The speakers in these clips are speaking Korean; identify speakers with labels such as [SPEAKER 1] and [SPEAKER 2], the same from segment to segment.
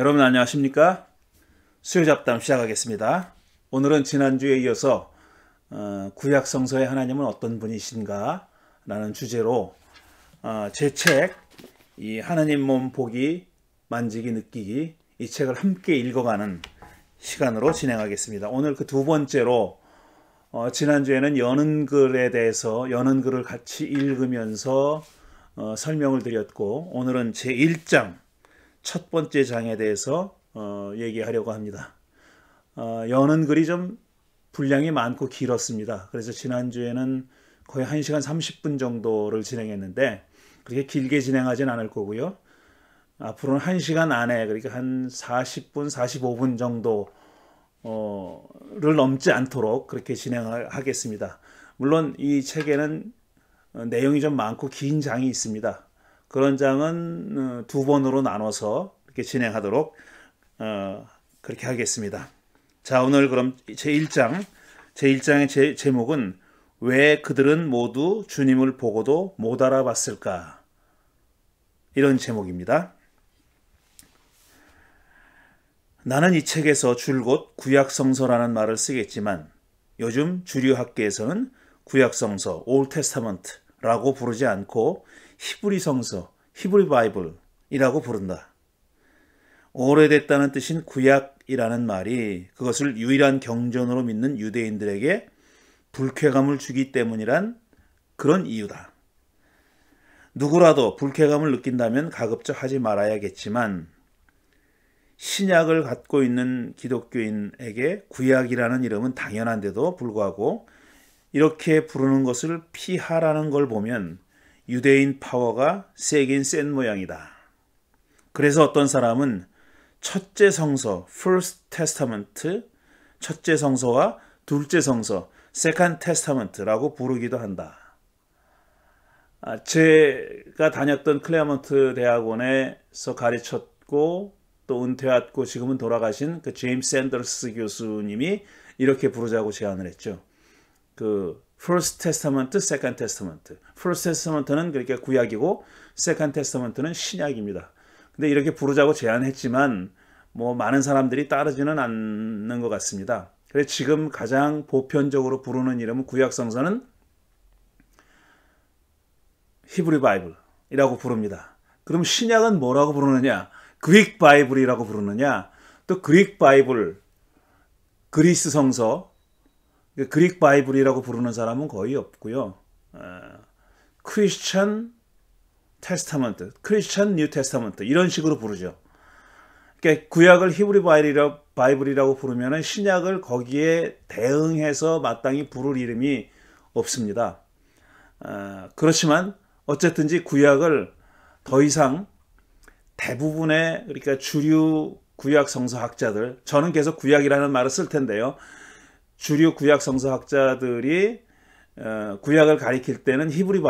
[SPEAKER 1] 여러분 안녕하십니까? 수요잡담 시작하겠습니다. 오늘은 지난주에 이어서 구약 성서의 하나님은 어떤 분이신가 라는 주제로 제 책 이 하나님 몸 보기 만지기 느끼기 이 책을 함께 읽어가는 시간으로 진행하겠습니다. 오늘 그 두 번째로 지난주에는 여는 글에 대해서 여는 글을 같이 읽으면서 설명을 드렸고, 오늘은 제 1장 첫 번째 장에 대해서 얘기하려고 합니다. 여는 글이 좀 분량이 많고 길었습니다. 그래서 지난주에는 거의 1시간 30분 정도를 진행했는데 그렇게 길게 진행하진 않을 거고요. 앞으로는 1시간 안에, 그러니까 한 40분, 45분 정도를 넘지 않도록 그렇게 진행하겠습니다. 물론 이 책에는 내용이 좀 많고 긴 장이 있습니다. 그런 장은 두 번으로 나눠서 이렇게 진행하도록 그렇게 하겠습니다. 자, 오늘 그럼 제1장의 제목은 왜 그들은 모두 주님을 보고도 못 알아봤을까? 이런 제목입니다. 나는 이 책에서 줄곧 구약성서라는 말을 쓰겠지만 요즘 주류 학계에서는 구약성서, Old Testament라고 부르지 않고 히브리 성서, 히브리 바이블이라고 부른다. 오래됐다는 뜻인 구약이라는 말이 그것을 유일한 경전으로 믿는 유대인들에게 불쾌감을 주기 때문이란 그런 이유다. 누구라도 불쾌감을 느낀다면 가급적 하지 말아야겠지만 신약을 갖고 있는 기독교인에게 구약이라는 이름은 당연한데도 불구하고 이렇게 부르는 것을 피하라는 걸 보면 유대인 파워가 세긴 센 모양이다. 그래서 어떤 사람은 첫째 성서, First Testament, 첫째 성서와 둘째 성서, Second Testament라고 부르기도 한다. 제가 다녔던 클레어먼트 대학원에서 가르쳤고 또 은퇴했고 지금은 돌아가신 그 제임스 샌더스 교수님이 이렇게 부르자고 제안을 했죠. 그 First Testament, Second Testament. First Testament는 그러니까 구약이고 Second Testament는 신약입니다. 근데 이렇게 부르자고 제안했지만 뭐 많은 사람들이 따르지는 않는 것 같습니다. 그래서 지금 가장 보편적으로 부르는 이름은 구약 성서는 히브리 바이블이라고 부릅니다. 그럼 신약은 뭐라고 부르느냐? 그릭 바이블이라고 부르느냐? 또 그릭 바이블, 그리스 성서, 그릭 바이블이라고 부르는 사람은 거의 없고요. 크리스천 테스타먼트, 크리스천 뉴 테스타먼트 이런 식으로 부르죠. 그러니까 구약을 히브리 바이블이라고 부르면 신약을 거기에 대응해서 마땅히 부를 이름이 없습니다. 그렇지만 어쨌든지 구약을 더 이상 대부분의, 그러니까 주류 구약 성서학자들, 저는 계속 구약이라는 말을 쓸 텐데요. 주류 구약 성서학자들이 구약을 가리킬 때는 히브리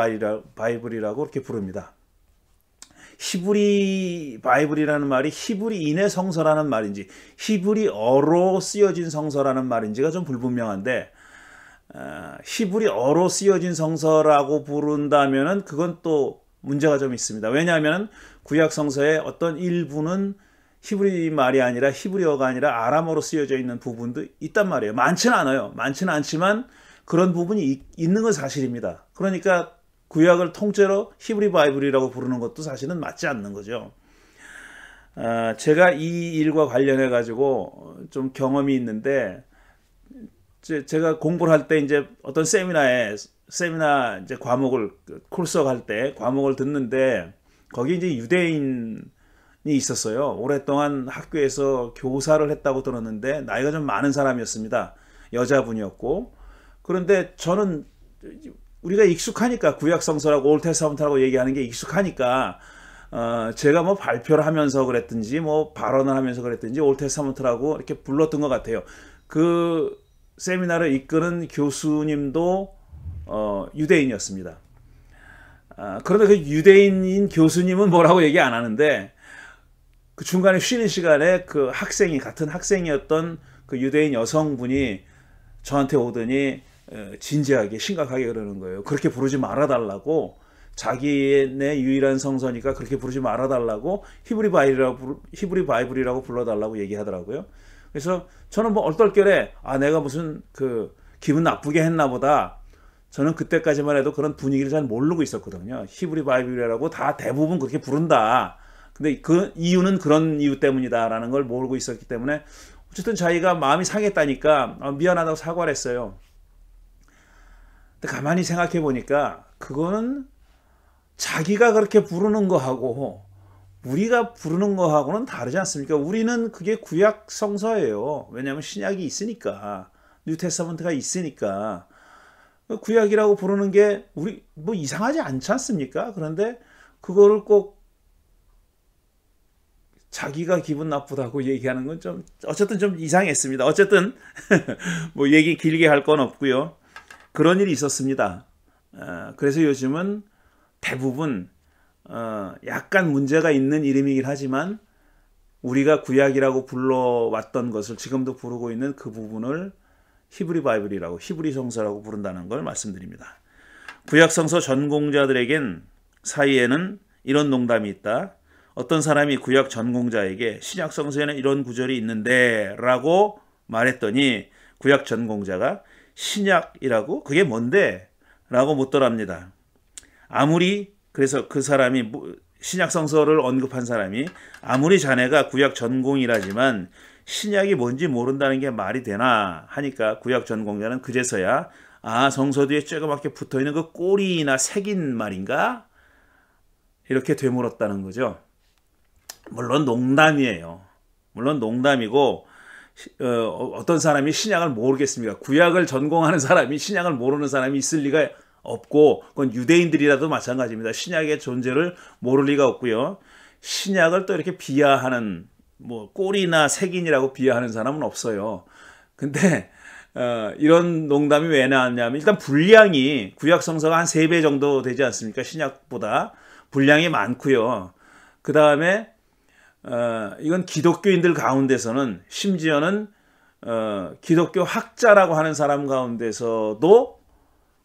[SPEAKER 1] 바이블이라고 이렇게 부릅니다. 히브리 바이블이라는 말이 히브리인의 성서라는 말인지 히브리어로 쓰여진 성서라는 말인지가 좀 불분명한데, 히브리어로 쓰여진 성서라고 부른다면은 그건 또 문제가 좀 있습니다. 왜냐하면 구약 성서의 어떤 일부는 히브리 말이 아니라 히브리어가 아니라 아람어로 쓰여져 있는 부분도 있단 말이에요. 많지는 않아요. 많지는 않지만 그런 부분이 있는 건 사실입니다. 그러니까 구약을 통째로 히브리 바이블이라고 부르는 것도 사실은 맞지 않는 거죠. 제가 이 일과 관련해 가지고 좀 경험이 있는데, 제가 공부를 할 때 이제 어떤 세미나 이제 과목을 코र्स가 할 때 과목을 듣는데 거기 이제 유대인이 있었어요. 오랫동안 학교에서 교사를 했다고 들었는데 나이가 좀 많은 사람이었습니다. 여자분이었고, 그런데 저는 우리가 익숙하니까 구약 성서라고 올드 테스타먼트라고 얘기하는 게 익숙하니까 제가 뭐 발표를 하면서 그랬든지 뭐 발언을 하면서 그랬든지 올드 테스타먼트라고 이렇게 불렀던 것 같아요. 그 세미나를 이끄는 교수님도 유대인이었습니다. 그런데 그 유대인인 교수님은 뭐라고 얘기 안 하는데 그 중간에 쉬는 시간에 그 같은 학생이었던 그 유대인 여성분이 저한테 오더니 진지하게 심각하게 그러는 거예요. 그렇게 부르지 말아달라고 자기네 유일한 성서니까 그렇게 부르지 말아달라고 히브리 바이블이라고 불러달라고 얘기하더라고요. 그래서 저는 뭐 얼떨결에 내가 무슨 기분 나쁘게 했나 보다. 저는 그때까지만 해도 그런 분위기를 잘 모르고 있었거든요. 히브리 바이블이라고 다 대부분 그렇게 부른다. 근데 그 이유는 그런 이유 때문이다라는 걸 모르고 있었기 때문에 어쨌든 자기가 마음이 상했다니까 미안하다고 사과를 했어요. 근데 가만히 생각해 보니까 그거는 자기가 그렇게 부르는 거하고 우리가 부르는 거하고는 다르지 않습니까? 우리는 그게 구약 성서예요. 왜냐하면 신약이 있으니까, 뉴테스타먼트가 있으니까. 구약이라고 부르는 게 우리 뭐 이상하지 않지 않습니까? 그런데 그거를 꼭 자기가 기분 나쁘다고 얘기하는 건 좀 어쨌든 좀 이상했습니다. 어쨌든 뭐 얘기 길게 할 건 없고요. 그런 일이 있었습니다. 그래서 요즘은 대부분 약간 문제가 있는 이름이긴 하지만 우리가 구약이라고 불러왔던 것을 지금도 부르고 있는 그 부분을 히브리 바이블이라고, 히브리 성서라고 부른다는 걸 말씀드립니다. 구약 성서 전공자들에겐 사이에는 이런 농담이 있다. 어떤 사람이 구약 전공자에게 신약 성서에는 이런 구절이 있는데 라고 말했더니 구약 전공자가 신약이라고? 그게 뭔데? 라고 묻더랍니다. 그래서 그 사람이 신약 성서를 언급한 사람이 아무리 자네가 구약 전공이라지만 신약이 뭔지 모른다는 게 말이 되나 하니까 구약 전공자는 그제서야 성서 뒤에 쬐그맣게 붙어있는 그 꼬리나 색인 말인가? 이렇게 되물었다는 거죠. 물론 농담이에요. 물론 농담이고 어떤 사람이 신약을 모르겠습니까? 구약을 전공하는 사람이 신약을 모르는 사람이 있을 리가 없고 그건 유대인들이라도 마찬가지입니다. 신약의 존재를 모를 리가 없고요. 신약을 또 이렇게 비하하는 뭐 꼴이나 색인이라고 비하하는 사람은 없어요. 근데 이런 농담이 왜 나왔냐면 일단 분량이 구약 성서가 한 3배 정도 되지 않습니까? 신약보다 분량이 많고요. 그 다음에 이건 기독교인들 가운데서는 심지어는 기독교 학자라고 하는 사람 가운데서도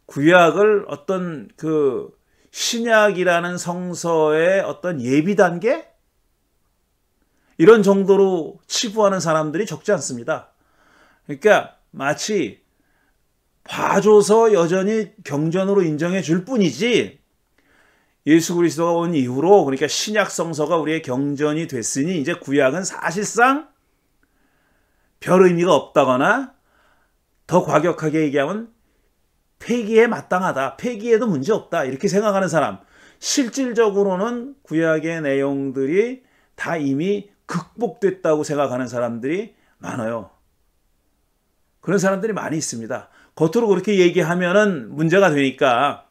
[SPEAKER 1] 구약을 어떤 신약이라는 성서의 어떤 예비 단계? 이런 정도로 치부하는 사람들이 적지 않습니다. 그러니까 마치 봐줘서 여전히 경전으로 인정해 줄 뿐이지 예수 그리스도가 온 이후로 그러니까 신약 성서가 우리의 경전이 됐으니 이제 구약은 사실상 별 의미가 없다거나 더 과격하게 얘기하면 폐기에 마땅하다. 폐기에도 문제 없다. 이렇게 생각하는 사람. 실질적으로는 구약의 내용들이 다 이미 극복됐다고 생각하는 사람들이 많아요. 그런 사람들이 많이 있습니다. 겉으로 그렇게 얘기하면은 문제가 되니까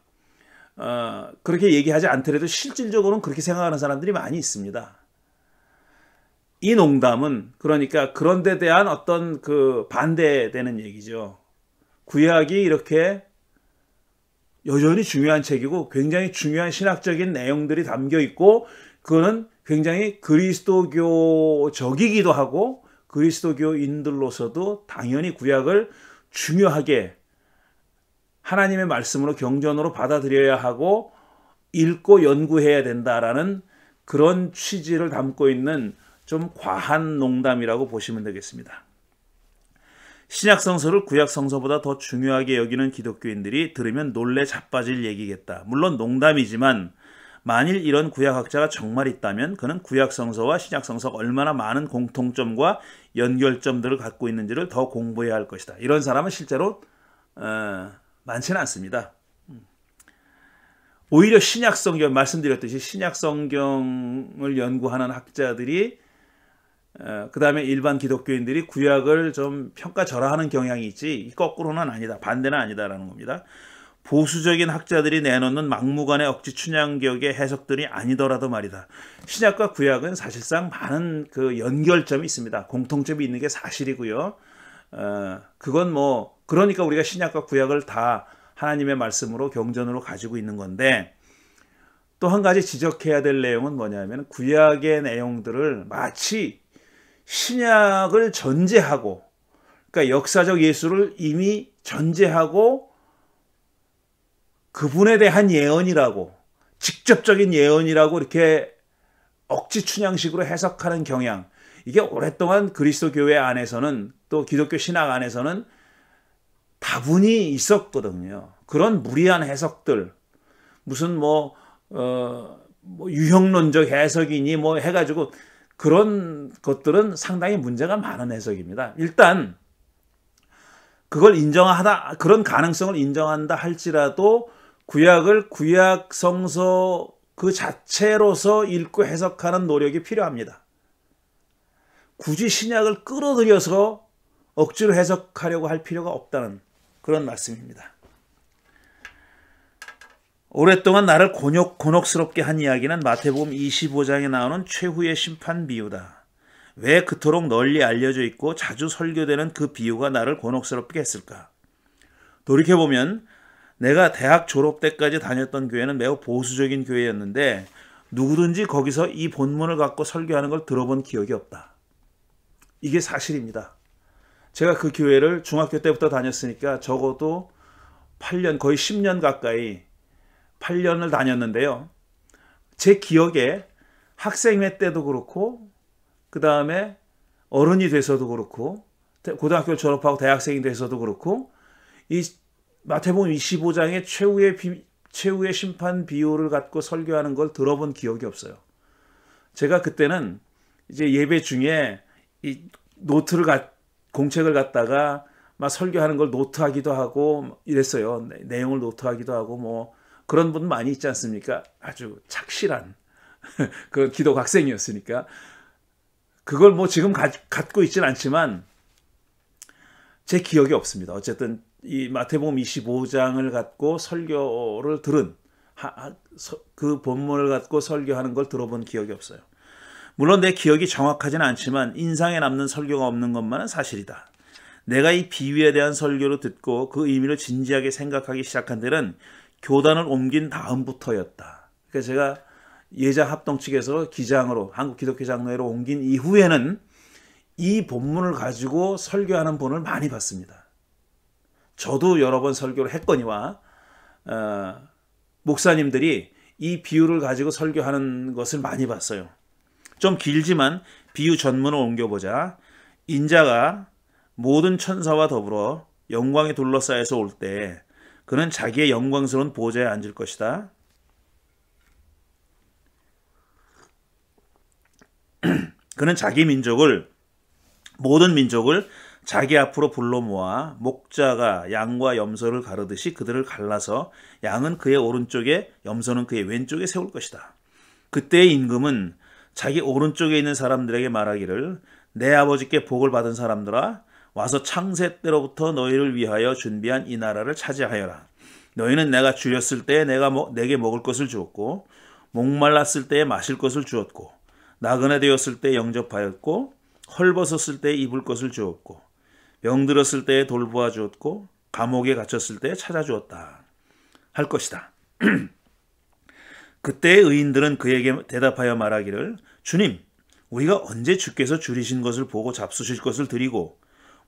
[SPEAKER 1] 그렇게 얘기하지 않더라도 실질적으로는 그렇게 생각하는 사람들이 많이 있습니다. 이 농담은 그러니까 그런 데 대한 어떤 반대되는 얘기죠. 구약이 이렇게 여전히 중요한 책이고 굉장히 중요한 신학적인 내용들이 담겨 있고 그거는 굉장히 그리스도교적이기도 하고 그리스도교인들로서도 당연히 구약을 중요하게 하나님의 말씀으로 경전으로 받아들여야 하고 읽고 연구해야 된다라는 그런 취지를 담고 있는 좀 과한 농담이라고 보시면 되겠습니다. 신약 성서를 구약 성서보다 더 중요하게 여기는 기독교인들이 들으면 놀래 자빠질 얘기겠다. 물론 농담이지만 만일 이런 구약학자가 정말 있다면 그는 구약 성서와 신약 성서가 얼마나 많은 공통점과 연결점들을 갖고 있는지를 더 공부해야 할 것이다. 이런 사람은 실제로 많지는 않습니다. 오히려 신약 성경 말씀드렸듯이 신약 성경을 연구하는 학자들이 그 다음에 일반 기독교인들이 구약을 좀 평가절하하는 경향이 있지 거꾸로는 아니다. 반대는 아니다라는 겁니다. 보수적인 학자들이 내놓는 막무가내 억지 춘향격의 해석들이 아니더라도 말이다. 신약과 구약은 사실상 많은 연결점이 있습니다. 공통점이 있는 게 사실이고요. 그건 그러니까 우리가 신약과 구약을 다 하나님의 말씀으로 경전으로 가지고 있는 건데 또 한 가지 지적해야 될 내용은 뭐냐면 구약의 내용들을 마치 신약을 전제하고 그러니까 역사적 예수를 이미 전제하고 그분에 대한 예언이라고 직접적인 예언이라고 이렇게 억지 춘향식으로 해석하는 경향, 이게 오랫동안 그리스도 교회 안에서는 또 기독교 신학 안에서는 다분히 있었거든요. 그런 무리한 해석들, 무슨 뭐 유형론적 해석이니 뭐 해가지고 그런 것들은 상당히 문제가 많은 해석입니다. 일단 그걸 인정하다, 그런 가능성을 인정한다 할지라도 구약을 구약 성서 그 자체로서 읽고 해석하는 노력이 필요합니다. 굳이 신약을 끌어들여서 억지로 해석하려고 할 필요가 없다는 그런 말씀입니다. 오랫동안 나를 곤혹스럽게 한 이야기는 마태복음 25장에 나오는 최후의 심판 비유다. 왜 그토록 널리 알려져 있고 자주 설교되는 그 비유가 나를 곤혹스럽게 했을까? 돌이켜보면 내가 대학 졸업 때까지 다녔던 교회는 매우 보수적인 교회였는데 누구든지 거기서 이 본문을 갖고 설교하는 걸 들어본 기억이 없다. 이게 사실입니다. 제가 그 교회를 중학교 때부터 다녔으니까 적어도 8년, 거의 10년 가까이 8년을 다녔는데요. 제 기억에 학생회 때도 그렇고 그 다음에 어른이 돼서도 그렇고 고등학교를 졸업하고 대학생이 돼서도 그렇고 이 마태복음 25장의 최후의 심판 비유를 갖고 설교하는 걸 들어본 기억이 없어요. 제가 그때는 이제 예배 중에 이 공책을 갖다가 막 설교하는 걸 노트하기도 하고 이랬어요. 내용을 노트하기도 하고 뭐 그런 분 많이 있지 않습니까? 아주 착실한 그 기독 학생이었으니까. 그걸 뭐 지금 갖고 있지는 않지만 제 기억이 없습니다. 어쨌든 이 마태복음 25장을 갖고 설교를 들은 그 본문을 갖고 설교하는 걸 들어본 기억이 없어요. 물론 내 기억이 정확하지는 않지만 인상에 남는 설교가 없는 것만은 사실이다. 내가 이 비유에 대한 설교를 듣고 그 의미를 진지하게 생각하기 시작한 데는 교단을 옮긴 다음부터였다. 그러니까 제가 예자 합동 측에서 기장으로 한국 기독교 장로회로 옮긴 이후에는 이 본문을 가지고 설교하는 분을 많이 봤습니다. 저도 여러 번 설교를 했거니와 목사님들이 이 비유를 가지고 설교하는 것을 많이 봤어요. 좀 길지만 비유 전문을 옮겨보자. 인자가 모든 천사와 더불어 영광에 둘러싸여서 올 때 그는 자기의 영광스러운 보좌에 앉을 것이다. 그는 모든 민족을 자기 앞으로 불러 모아 목자가 양과 염소를 가르듯이 그들을 갈라서 양은 그의 오른쪽에 염소는 그의 왼쪽에 세울 것이다. 그때의 임금은 자기 오른쪽에 있는 사람들에게 말하기를 내 아버지께 복을 받은 사람들아 와서 창세 때로부터 너희를 위하여 준비한 이 나라를 차지하여라. 너희는 내가 줄였을 때에 내게 먹을 것을 주었고 목말랐을 때에 마실 것을 주었고 나그네 되었을 때에 영접하였고 헐벗었을 때에 입을 것을 주었고 병들었을 때에 돌보아 주었고 감옥에 갇혔을 때에 찾아주었다 할 것이다. 그때의 의인들은 그에게 대답하여 말하기를 주님 우리가 언제 주께서 줄이신 것을 보고 잡수실 것을 드리고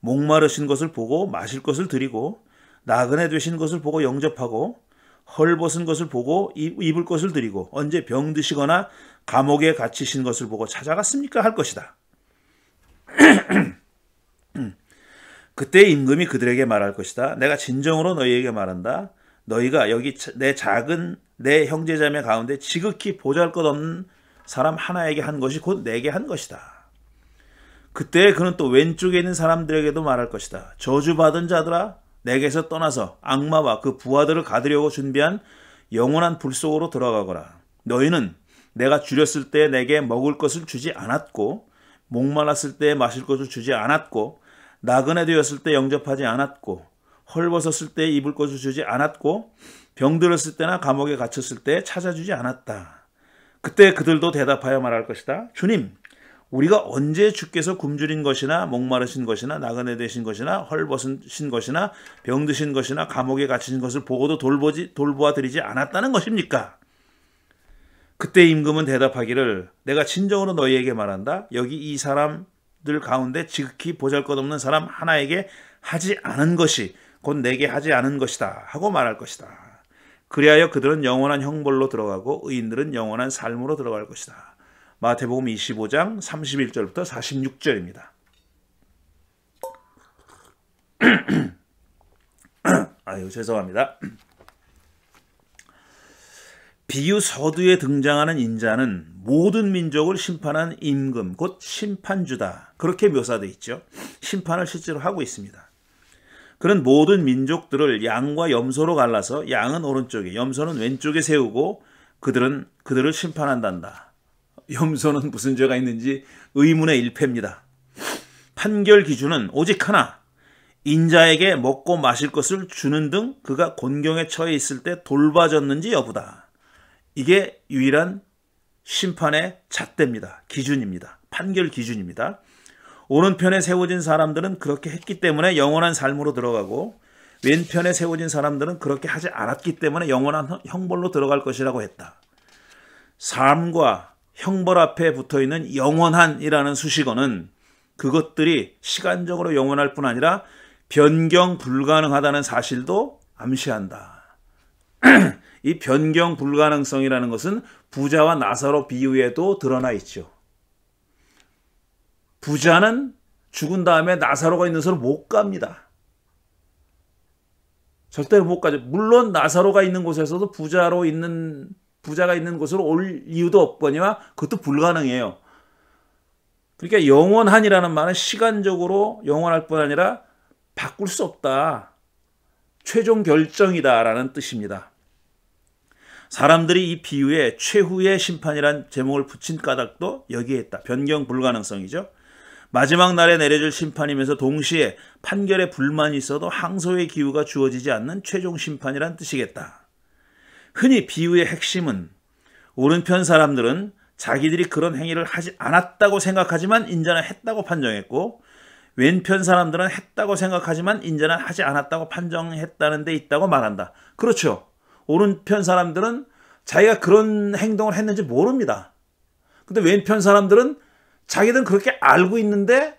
[SPEAKER 1] 목마르신 것을 보고 마실 것을 드리고 나그네 되신 것을 보고 영접하고 헐벗은 것을 보고 입을 것을 드리고 언제 병드시거나 감옥에 갇히신 것을 보고 찾아갔습니까? 할 것이다. 그때 임금이 그들에게 말할 것이다. 내가 진정으로 너희에게 말한다. 너희가 여기 내 형제자매 가운데 지극히 보잘것없는 사람 하나에게 한 것이 곧 내게 한 것이다. 그때 그는 또 왼쪽에 있는 사람들에게도 말할 것이다. 저주받은 자들아 내게서 떠나서 악마와 그 부하들을 가두려고 준비한 영원한 불 속으로 들어가거라. 너희는 내가 줄였을 때 내게 먹을 것을 주지 않았고 목말랐을 때 마실 것을 주지 않았고 나그네 되었을 때 영접하지 않았고 헐벗었을 때 입을 것을 주지 않았고 병들었을 때나 감옥에 갇혔을 때 찾아주지 않았다. 그때 그들도 대답하여 말할 것이다. 주님 우리가 언제 주께서 굶주린 것이나 목마르신 것이나 나그네 되신 것이나 헐벗으신 것이나 병드신 것이나 감옥에 갇히신 것을 보고도 돌보아 드리지 않았다는 것입니까? 그때 임금은 대답하기를 내가 진정으로 너희에게 말한다. 여기 이 사람들 가운데 지극히 보잘것없는 사람 하나에게 하지 않은 것이 곧 내게 하지 않은 것이다 하고 말할 것이다. 그리하여 그들은 영원한 형벌로 들어가고 의인들은 영원한 삶으로 들어갈 것이다. 마태복음 25장 31절부터 46절입니다. 아유, 죄송합니다. 비유 서두에 등장하는 인자는 모든 민족을 심판한 임금, 곧 심판주다. 그렇게 묘사되어 있죠. 심판을 실제로 하고 있습니다. 그는 모든 민족들을 양과 염소로 갈라서 양은 오른쪽에, 염소는 왼쪽에 세우고 그들을 심판한단다. 염소는 무슨 죄가 있는지 의문의 일패입니다. 판결 기준은 오직 하나, 인자에게 먹고 마실 것을 주는 등 그가 곤경에 처해 있을 때 돌봐줬는지 여부다. 이게 유일한 심판의 잣대입니다. 기준입니다. 판결 기준입니다. 오른편에 세워진 사람들은 그렇게 했기 때문에 영원한 삶으로 들어가고 왼편에 세워진 사람들은 그렇게 하지 않았기 때문에 영원한 형벌로 들어갈 것이라고 했다. 삶과 형벌 앞에 붙어있는 영원한이라는 수식어는 그것들이 시간적으로 영원할 뿐 아니라 변경 불가능하다는 사실도 암시한다. 이 변경 불가능성이라는 것은 부자와 나사로 비유에도 드러나 있죠. 부자는 죽은 다음에 나사로가 있는 곳으로 못 갑니다. 절대로 못 가죠. 물론 나사로가 있는 곳에서도 부자가 있는 곳으로 올 이유도 없거니와 그것도 불가능해요. 그러니까 영원한이라는 말은 시간적으로 영원할 뿐 아니라 바꿀 수 없다. 최종 결정이다라는 뜻입니다. 사람들이 이 비유에 최후의 심판이란 제목을 붙인 까닭도 여기에 있다. 변경 불가능성이죠. 마지막 날에 내려질 심판이면서 동시에 판결에 불만이 있어도 항소의 기회가 주어지지 않는 최종 심판이란 뜻이겠다. 흔히 비유의 핵심은 오른편 사람들은 자기들이 그런 행위를 하지 않았다고 생각하지만 인자는 했다고 판정했고 왼편 사람들은 했다고 생각하지만 인자는 하지 않았다고 판정했다는 데 있다고 말한다. 그렇죠. 오른편 사람들은 자기가 그런 행동을 했는지 모릅니다. 근데 왼편 사람들은 자기들은 그렇게 알고 있는데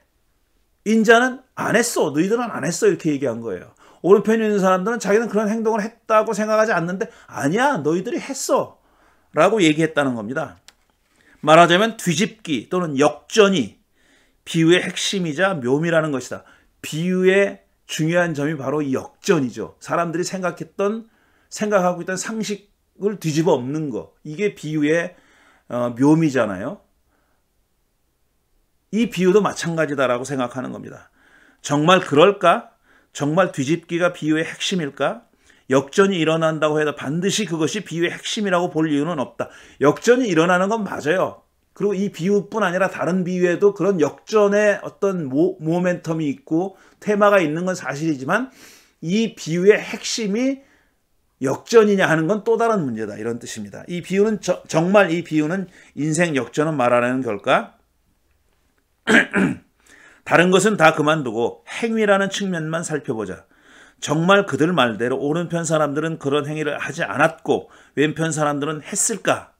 [SPEAKER 1] 인자는 안 했어. 너희들은 안 했어. 이렇게 얘기한 거예요. 오른편에 있는 사람들은 자기는 그런 행동을 했다고 생각하지 않는데 아니야. 너희들이 했어. 라고 얘기했다는 겁니다. 말하자면 뒤집기 또는 역전이 비유의 핵심이자 묘미라는 것이다. 비유의 중요한 점이 바로 이 역전이죠. 사람들이 생각하고 있던 상식을 뒤집어 엎는 거. 이게 비유의 묘미잖아요. 이 비유도 마찬가지다라고 생각하는 겁니다. 정말 그럴까? 정말 뒤집기가 비유의 핵심일까? 역전이 일어난다고 해도 반드시 그것이 비유의 핵심이라고 볼 이유는 없다. 역전이 일어나는 건 맞아요. 그리고 이 비유뿐 아니라 다른 비유에도 그런 역전의 어떤 모멘텀이 있고 테마가 있는 건 사실이지만 이 비유의 핵심이 역전이냐 하는 건 또 다른 문제다. 이런 뜻입니다. 이 비유는 정말 이 비유는 인생 역전을 말하는 걸까? 다른 것은 다 그만두고 행위라는 측면만 살펴보자. 정말 그들 말대로 오른편 사람들은 그런 행위를 하지 않았고 왼편 사람들은 했을까?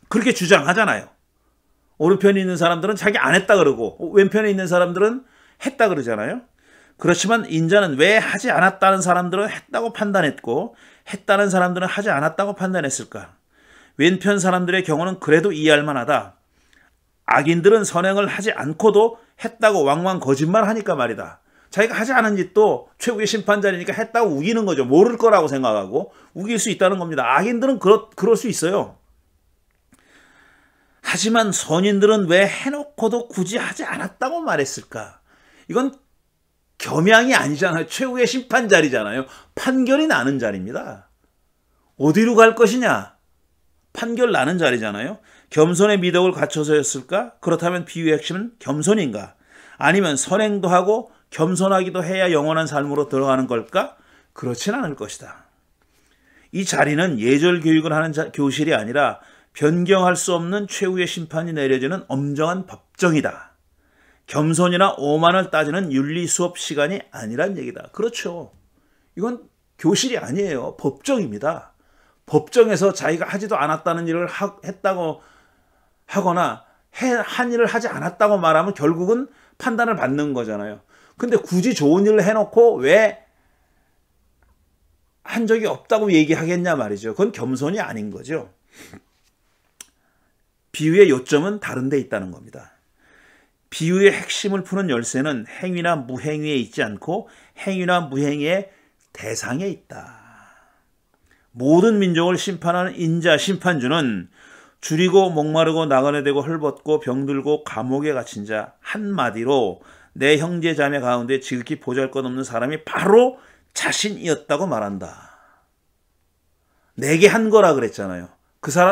[SPEAKER 1] 그렇게 주장하잖아요. 오른편에 있는 사람들은 자기 안 했다 그러고 왼편에 있는 사람들은 했다 그러잖아요. 그렇지만 인자는 왜 하지 않았다는 사람들은 했다고 판단했고 했다는 사람들은 하지 않았다고 판단했을까? 왼편 사람들의 경우는 그래도 이해할 만하다. 악인들은 선행을 하지 않고도 했다고 왕왕 거짓말하니까 말이다. 자기가 하지 않은 짓도 최후의 심판자리니까 했다고 우기는 거죠. 모를 거라고 생각하고 우길 수 있다는 겁니다. 악인들은 그럴 수 있어요. 하지만 선인들은 왜 해놓고도 굳이 하지 않았다고 말했을까? 이건 겸양이 아니잖아요. 최후의 심판 자리잖아요. 판결이 나는 자리입니다. 어디로 갈 것이냐? 판결 나는 자리잖아요. 겸손의 미덕을 갖춰서였을까? 그렇다면 비유의 핵심은 겸손인가? 아니면 선행도 하고 겸손하기도 해야 영원한 삶으로 들어가는 걸까? 그렇진 않을 것이다. 이 자리는 예절 교육을 하는 교실이 아니라 변경할 수 없는 최후의 심판이 내려지는 엄정한 법정이다. 겸손이나 오만을 따지는 윤리 수업 시간이 아니란 얘기다. 그렇죠. 이건 교실이 아니에요. 법정입니다. 법정에서 자기가 하지도 않았다는 일을 했다고 하거나 한 일을 하지 않았다고 말하면 결국은 판단을 받는 거잖아요. 근데 굳이 좋은 일을 해놓고 왜 한 적이 없다고 얘기하겠냐 말이죠. 그건 겸손이 아닌 거죠. 비유의 요점은 다른 데 있다는 겁니다. 비유의 핵심을 푸는 열쇠는 행위나 무행위에 있지 않고 행위나 무행위의 대상에 있다. 모든 민족을 심판하는 인자 심판주는 줄이고 목마르고 나그네 되고 헐벗고 병들고 감옥에 갇힌 자, 한마디로 내 형제 자매 가운데 지극히 보잘것없는 사람이 바로 자신이었다고 말한다. 내게 한 거라 그랬잖아요.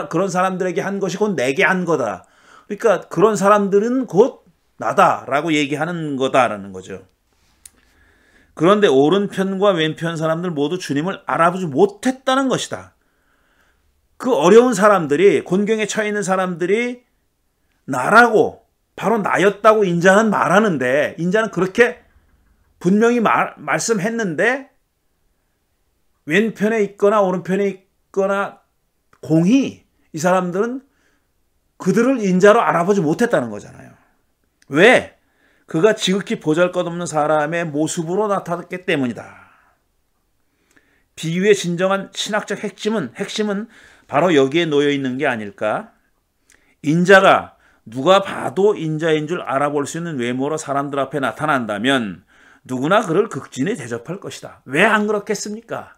[SPEAKER 1] 그런 사람들에게 한 것이 곧 내게 한 거다. 그러니까 그런 사람들은 곧 나다라고 얘기하는 거다라는 거죠. 그런데 오른편과 왼편 사람들 모두 주님을 알아보지 못했다는 것이다. 그 어려운 사람들이, 곤경에 처해 있는 사람들이 나라고, 바로 나였다고 인자는 말하는데, 인자는 그렇게 분명히 말씀했는데 왼편에 있거나 오른편에 있거나 공히 이 사람들은 그들을 인자로 알아보지 못했다는 거잖아요. 왜? 그가 지극히 보잘것없는 사람의 모습으로 나타났기 때문이다. 비유의 진정한 신학적 핵심은 바로 여기에 놓여 있는 게 아닐까? 인자가 누가 봐도 인자인 줄 알아볼 수 있는 외모로 사람들 앞에 나타난다면 누구나 그를 극진히 대접할 것이다. 왜 안 그렇겠습니까?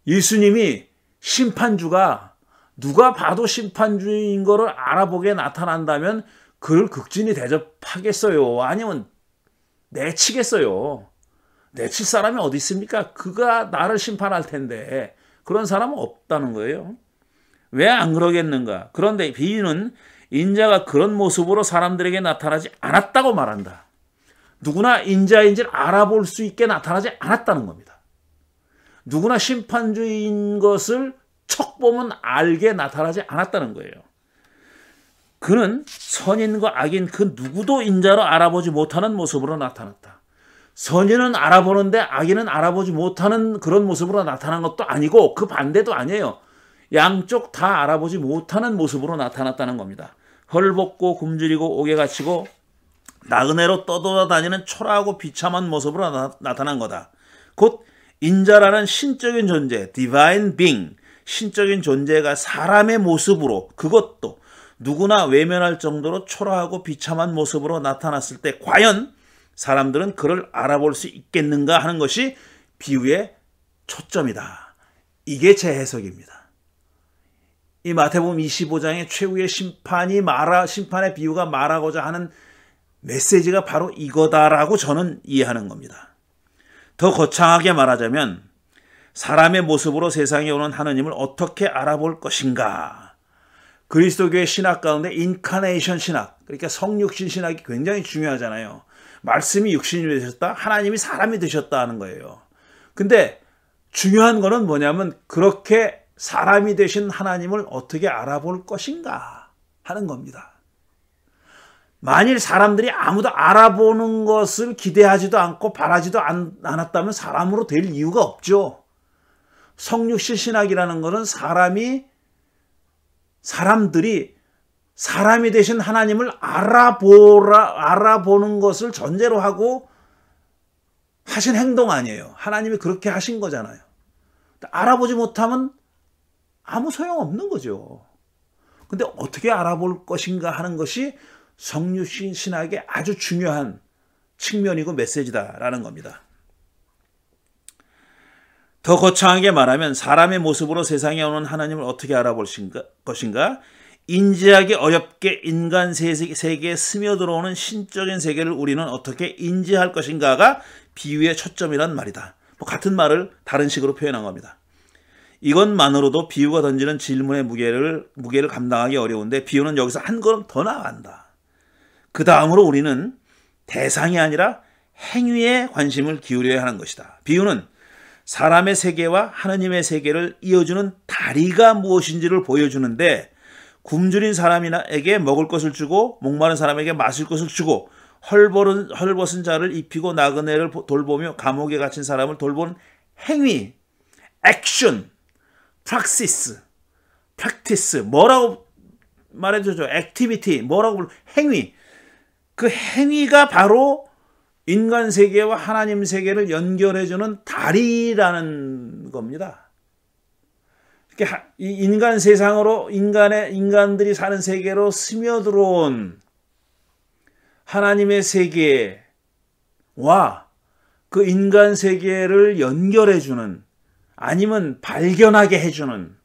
[SPEAKER 1] 예수님이 심판주가 누가 봐도 심판주인 거를 알아보게 나타난다면 그를 극진히 대접하겠어요? 아니면 내치겠어요? 내칠 사람이 어디 있습니까? 그가 나를 심판할 텐데 그런 사람은 없다는 거예요. 왜 안 그러겠는가? 그런데 비유는 인자가 그런 모습으로 사람들에게 나타나지 않았다고 말한다. 누구나 인자인지를 알아볼 수 있게 나타나지 않았다는 겁니다. 누구나 심판주인 것을 척 보면 알게 나타나지 않았다는 거예요. 그는 선인과 악인 그 누구도 인자로 알아보지 못하는 모습으로 나타났다. 선인은 알아보는데 악인은 알아보지 못하는 그런 모습으로 나타난 것도 아니고 그 반대도 아니에요. 양쪽 다 알아보지 못하는 모습으로 나타났다는 겁니다. 헐벗고 굶주리고 옥에 갇히고 나그네로 떠돌아다니는 초라하고 비참한 모습으로 나타난 거다. 곧 인자라는 신적인 존재, divine being, 신적인 존재가 사람의 모습으로 그것도 누구나 외면할 정도로 초라하고 비참한 모습으로 나타났을 때 과연 사람들은 그를 알아볼 수 있겠는가 하는 것이 비유의 초점이다. 이게 제 해석입니다. 이 마태복음 25장의 최후의 심판의 비유가 말하고자 하는 메시지가 바로 이거다라고 저는 이해하는 겁니다. 더 거창하게 말하자면 사람의 모습으로 세상에 오는 하느님을 어떻게 알아볼 것인가. 그리스도교의 신학 가운데 인카네이션 신학, 그러니까 성육신 신학이 굉장히 중요하잖아요. 말씀이 육신이 되셨다, 하나님이 사람이 되셨다 하는 거예요. 근데 중요한 거는 뭐냐면 그렇게 사람이 되신 하나님을 어떻게 알아볼 것인가 하는 겁니다. 만일 사람들이 아무도 알아보는 것을 기대하지도 않고 바라지도 않았다면 사람으로 될 이유가 없죠. 성육신 신학이라는 것은 사람들이 사람이 되신 하나님을 알아보는 것을 전제로 하고 하신 행동 아니에요. 하나님이 그렇게 하신 거잖아요. 알아보지 못하면 아무 소용없는 거죠. 근데 어떻게 알아볼 것인가 하는 것이 성육신 신학의 아주 중요한 측면이고 메시지다라는 겁니다. 더 거창하게 말하면 사람의 모습으로 세상에 오는 하나님을 어떻게 알아볼 것인가? 인지하기 어렵게 인간 세계에 스며들어오는 신적인 세계를 우리는 어떻게 인지할 것인가가 비유의 초점이란 말이다. 같은 말을 다른 식으로 표현한 겁니다. 이것만으로도 비유가 던지는 질문의 무게를 감당하기 어려운데 비유는 여기서 한 걸음 더 나아간다. 그 다음으로 우리는 대상이 아니라 행위에 관심을 기울여야 하는 것이다. 비유는 사람의 세계와 하느님의 세계를 이어주는 다리가 무엇인지를 보여주는데 굶주린 사람에게 먹을 것을 주고 목마른 사람에게 마실 것을 주고 헐벗은 자를 입히고 나그네를 돌보며 감옥에 갇힌 사람을 돌보는 행위, 액션, practice, 뭐라고 말해주죠? 액티비티, 뭐라고 행위. 그 행위가 바로 인간 세계와 하나님 세계를 연결해주는 다리라는 겁니다. 이 인간 세상으로 인간들이 사는 세계로 스며들어온 하나님의 세계와 그 인간 세계를 연결해주는, 아니면 발견하게 해주는,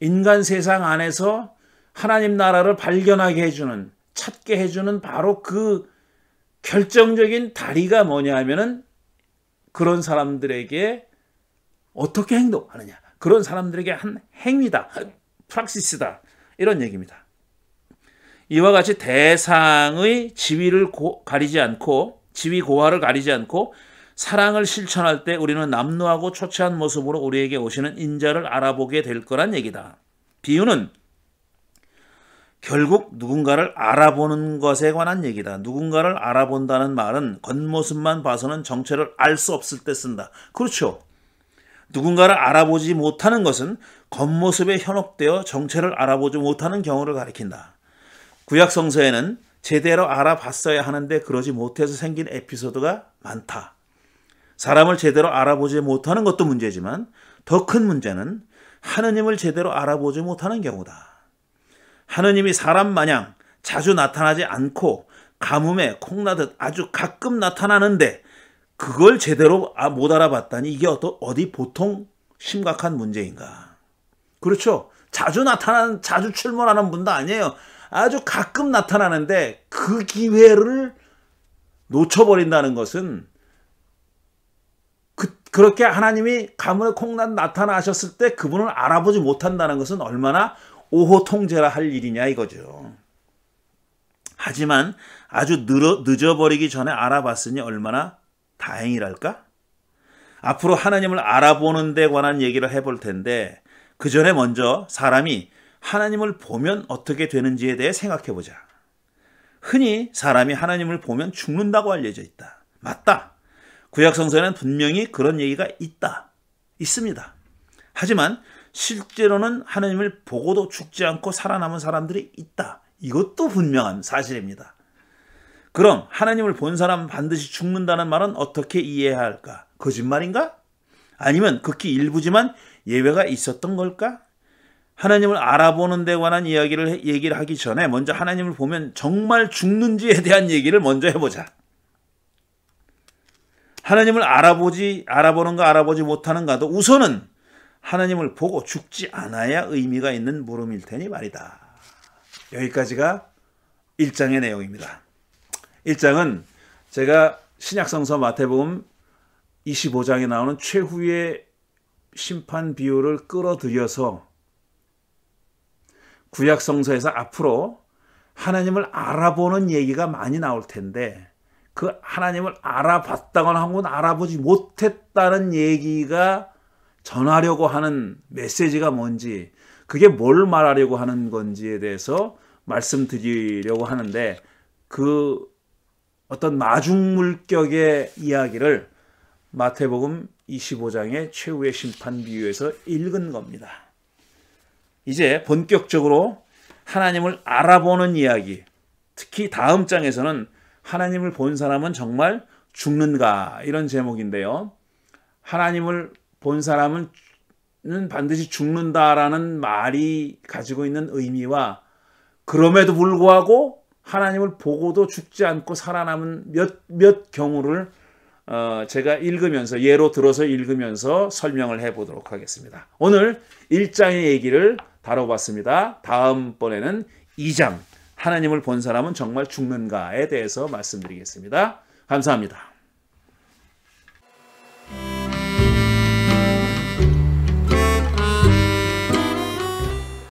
[SPEAKER 1] 인간 세상 안에서 하나님 나라를 발견하게 해주는, 찾게 해주는 바로 그 결정적인 다리가 뭐냐 하면은 그런 사람들에게 어떻게 행동하느냐, 그런 사람들에게 한 행위다, 프락시스다, 이런 얘기입니다. 이와 같이 대상의 지위 고하를 가리지 않고 사랑을 실천할 때 우리는 남루하고 초췌한 모습으로 우리에게 오시는 인자를 알아보게 될 거란 얘기다. 비유는 결국 누군가를 알아보는 것에 관한 얘기다. 누군가를 알아본다는 말은 겉모습만 봐서는 정체를 알 수 없을 때 쓴다. 그렇죠. 누군가를 알아보지 못하는 것은 겉모습에 현혹되어 정체를 알아보지 못하는 경우를 가리킨다. 구약 성서에는 제대로 알아봤어야 하는데 그러지 못해서 생긴 에피소드가 많다. 사람을 제대로 알아보지 못하는 것도 문제지만 더 큰 문제는 하느님을 제대로 알아보지 못하는 경우다. 하느님이 사람 마냥 자주 나타나지 않고 가뭄에 콩나듯 아주 가끔 나타나는데 그걸 제대로 못 알아봤다니 이게 어디 보통 심각한 문제인가. 그렇죠. 자주 출몰하는 분도 아니에요. 아주 가끔 나타나는데 그 기회를 놓쳐버린다는 것은 그렇게 하나님이 가뭄에 콩나듯 나타나셨을 때 그분을 알아보지 못한다는 것은 얼마나 오호통제라 할 일이냐 이거죠. 하지만 아주 늦어버리기 전에 알아봤으니 얼마나 다행이랄까? 앞으로 하나님을 알아보는 데 관한 얘기를 해볼 텐데 그 전에 먼저 사람이 하나님을 보면 어떻게 되는지에 대해 생각해보자. 흔히 사람이 하나님을 보면 죽는다고 알려져 있다. 맞다. 구약성서에는 분명히 그런 얘기가 있습니다. 하지만 실제로는 하나님을 보고도 죽지 않고 살아남은 사람들이 있다. 이것도 분명한 사실입니다. 그럼 하나님을 본 사람은 반드시 죽는다는 말은 어떻게 이해해야 할까? 거짓말인가? 아니면 극히 일부지만 예외가 있었던 걸까? 하나님을 알아보는 데 관한 얘기를 하기 전에 먼저 하나님을 보면 정말 죽는지에 대한 얘기를 먼저 해보자. 하나님을 알아보는가 알아보지 못하는가도 우선은 하나님을 보고 죽지 않아야 의미가 있는 물음일 테니 말이다. 여기까지가 1장의 내용입니다. 1장은 제가 신약성서 마태복음 25장에 나오는 최후의 심판 비유를 끌어들여서 구약성서에서 앞으로 하나님을 알아보는 얘기가 많이 나올 텐데 그 하나님을 알아봤다거나 한 건 알아보지 못했다는 얘기가 전하려고 하는 메시지가 뭔지, 그게 뭘 말하려고 하는 건지에 대해서 말씀드리려고 하는데 그 어떤 마중물격의 이야기를 마태복음 25장의 최후의 심판 비유에서 읽은 겁니다. 이제 본격적으로 하나님을 알아보는 이야기, 특히 다음 장에서는 하나님을 본 사람은 정말 죽는가, 이런 제목인데요. 하나님을 본 사람은 반드시 죽는다라는 말이 가지고 있는 의미와 그럼에도 불구하고 하나님을 보고도 죽지 않고 살아남은 몇 경우를 제가 읽으면서, 예로 들어서 읽으면서 설명을 해보도록 하겠습니다. 오늘 1장의 얘기를 다뤄봤습니다. 다음번에는 2장, 하나님을 본 사람은 정말 죽는가에 대해서 말씀드리겠습니다. 감사합니다.